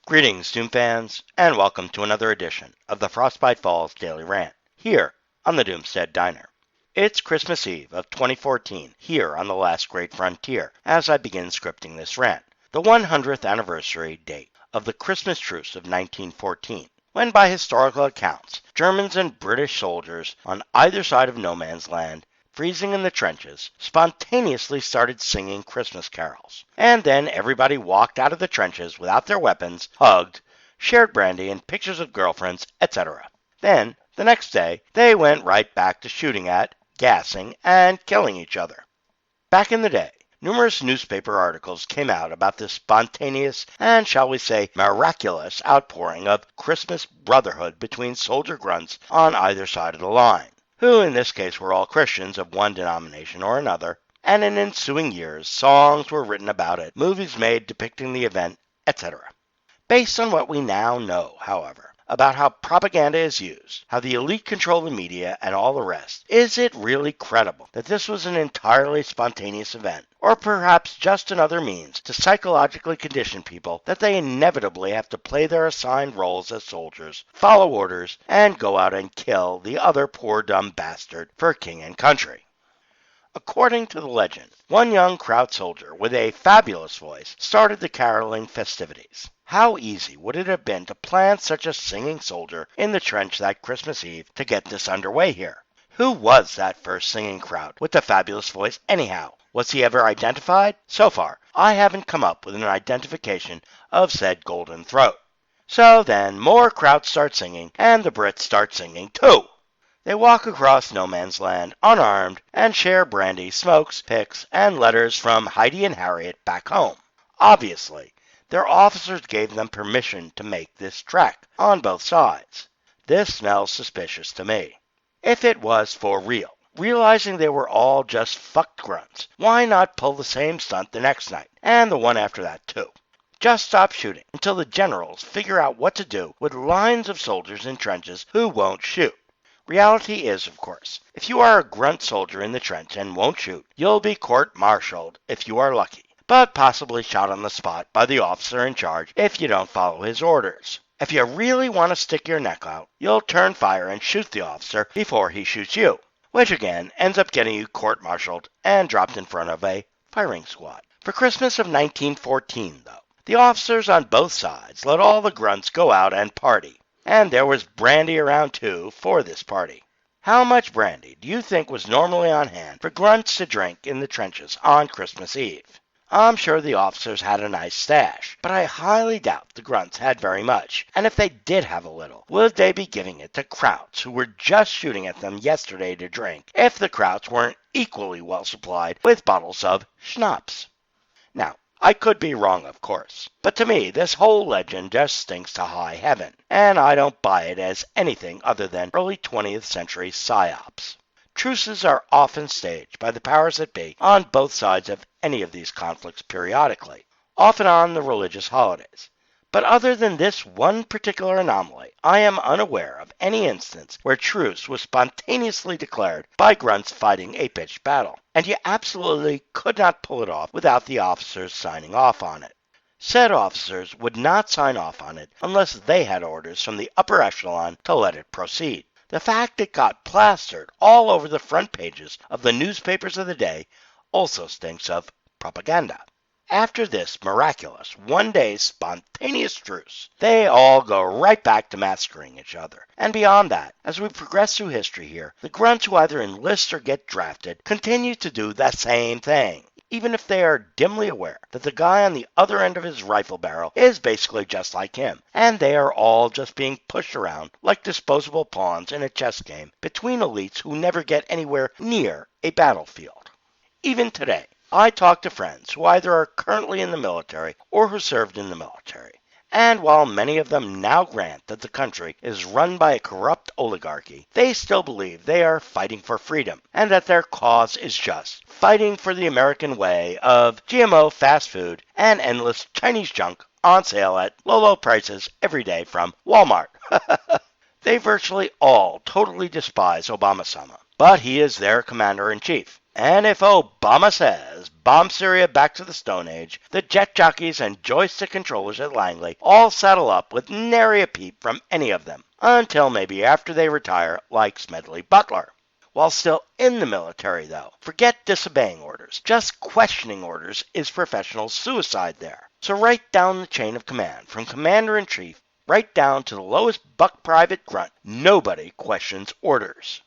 Greetings, Doom fans, and welcome to another edition of the Frostbite Falls Daily Rant, here on the Doomstead Diner. It's Christmas Eve of 2014, here on the last great frontier, as I begin scripting this rant, the 100th anniversary date of the Christmas Truce of 1914, when by historical accounts, Germans and British soldiers on either side of no man's land, freezing in the trenches, spontaneously started singing Christmas carols. And then everybody walked out of the trenches without their weapons, hugged, shared brandy and pictures of girlfriends, etc. Then, the next day, they went right back to shooting at, gassing, and killing each other. Back in the day, numerous newspaper articles came out about this spontaneous and, shall we say, miraculous outpouring of Christmas brotherhood between soldier grunts on either side of the line, who in this case were all Christians of one denomination or another, and in ensuing years songs were written about it, movies made depicting the event, etc. Based on what we now know, however, about how propaganda is used, how the elite control the media, and all the rest, is it really credible that this was an entirely spontaneous event, or perhaps just another means to psychologically condition people that they inevitably have to play their assigned roles as soldiers, follow orders, and go out and kill the other poor dumb bastard for king and country? According to the legend, one young Kraut soldier with a fabulous voice started the caroling festivities. How easy would it have been to plant such a singing soldier in the trench that Christmas Eve to get this underway here? Who was that first singing Kraut with the fabulous voice anyhow? Was he ever identified? So far, I haven't come up with an identification of said golden throat. So then, more Krauts start singing, and the Brits start singing too. They walk across no man's land, unarmed, and share brandy, smokes, pics, and letters from Heidi and Harriet back home. Obviously, their officers gave them permission to make this trek on both sides. This smells suspicious to me. If it was for real, realizing they were all just fucked grunts, why not pull the same stunt the next night, and the one after that too? Just stop shooting until the generals figure out what to do with lines of soldiers in trenches who won't shoot. Reality is, of course, if you are a grunt soldier in the trench and won't shoot, you'll be court-martialed if you are lucky, but possibly shot on the spot by the officer in charge if you don't follow his orders. If you really want to stick your neck out, you'll turn fire and shoot the officer before he shoots you, which again ends up getting you court-martialed and dropped in front of a firing squad. For Christmas of 1914, though, the officers on both sides let all the grunts go out and party. And there was brandy around too for this party. How much brandy do you think was normally on hand for grunts to drink in the trenches on Christmas Eve? I'm sure the officers had a nice stash, but I highly doubt the grunts had very much, and if they did have a little, would they be giving it to Krauts who were just shooting at them yesterday to drink, if the Krauts weren't equally well supplied with bottles of schnapps? Now, I could be wrong, of course, but to me this whole legend just stinks to high heaven, and I don't buy it as anything other than early 20th century psyops. Truces are often staged by the powers that be on both sides of any of these conflicts periodically, often on the religious holidays. But other than this one particular anomaly, I am unaware of any instance where truce was spontaneously declared by grunts fighting a pitched battle, and you absolutely could not pull it off without the officers signing off on it. Said officers would not sign off on it unless they had orders from the upper echelon to let it proceed. The fact it got plastered all over the front pages of the newspapers of the day also stinks of propaganda. After this miraculous one-day spontaneous truce, they all go right back to massacring each other. And beyond that, as we progress through history here, the grunts who either enlist or get drafted continue to do the same thing, even if they are dimly aware that the guy on the other end of his rifle barrel is basically just like him, and they are all just being pushed around like disposable pawns in a chess game between elites who never get anywhere near a battlefield. Even today, I talk to friends who either are currently in the military or who served in the military, and while many of them now grant that the country is run by a corrupt oligarchy, they still believe they are fighting for freedom and that their cause is just, fighting for the American way of GMO fast food and endless Chinese junk on sale at low prices every day from Walmart. They virtually all totally despise Obama-sama, but he is their commander-in-chief. And if Obama says bomb Syria back to the Stone Age, the jet jockeys and joystick controllers at Langley all saddle up with nary a peep from any of them, until maybe after they retire like Smedley Butler. While still in the military, though, forget disobeying orders. Just questioning orders is professional suicide there. So right down the chain of command, from Commander-in-Chief right down to the lowest buck private grunt, nobody questions orders.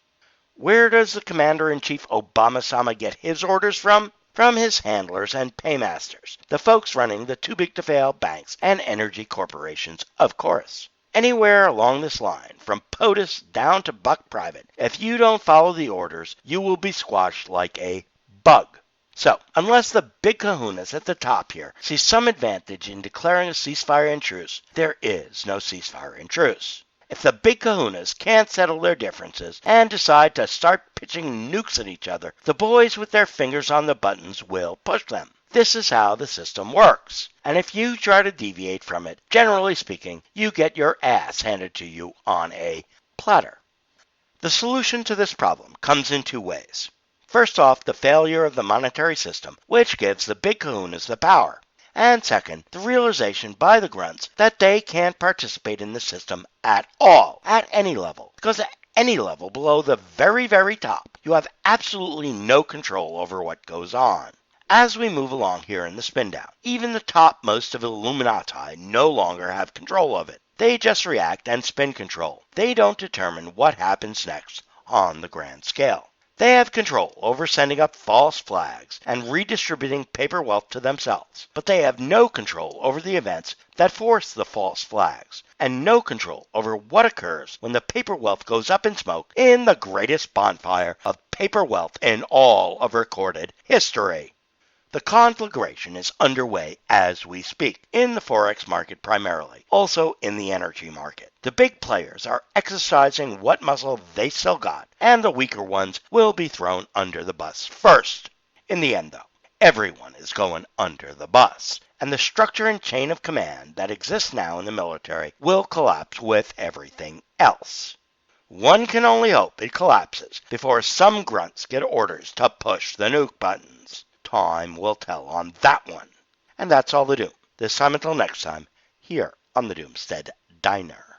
Where does the Commander-in-Chief Obama-sama get his orders from? From his handlers and paymasters, the folks running the too-big-to-fail banks and energy corporations, of course. Anywhere along this line, from POTUS down to buck private, if you don't follow the orders, you will be squashed like a bug. So, unless the big kahunas at the top here see some advantage in declaring a ceasefire and truce, there is no ceasefire and truce. If the big kahunas can't settle their differences and decide to start pitching nukes at each other, the boys with their fingers on the buttons will push them. This is how the system works. And if you try to deviate from it, generally speaking, you get your ass handed to you on a platter. The solution to this problem comes in two ways. First off, the failure of the monetary system, which gives the big kahunas the power. And second, the realization by the grunts that they can't participate in the system at all, at any level. Because at any level below the very, very top, you have absolutely no control over what goes on. As we move along here in the spin down, even the topmost of Illuminati no longer have control of it. They just react and spin control. They don't determine what happens next on the grand scale. They have control over sending up false flags and redistributing paper wealth to themselves, but they have no control over the events that force the false flags, and no control over what occurs when the paper wealth goes up in smoke in the greatest bonfire of paper wealth in all of recorded history. The conflagration is underway as we speak, in the Forex market primarily, also in the energy market. The big players are exercising what muscle they still got, and the weaker ones will be thrown under the bus first. In the end, though, everyone is going under the bus, and the structure and chain of command that exists now in the military will collapse with everything else. One can only hope it collapses before some grunts get orders to push the nuke buttons. Time will tell on that one. And that's all the doom. This time until next time, here on the Doomstead Diner.